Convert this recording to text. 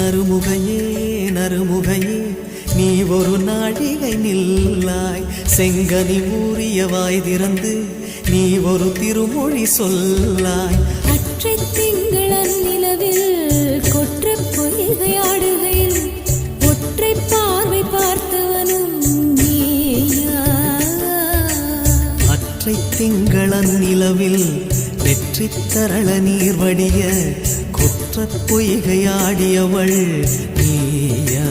நறுமுகையே நறுமுகையே நீ ஒரு நாழிகை நில்லாய். செங்கனி ஊறிய வாய் திறந்து நீ ஒரு திருமொழி சொல்லாய். அற்றை திங்களன் நிலவில் கொற்ற பொய்கையாடுகையில் ஒற்றை பார்வை பார்த்தவனும் நீயா. அற்றை திங்களன் நிலவில் வெற்றி தரள நீர் வடிய கொற்ற பொய்கையாடியவள் நீயா.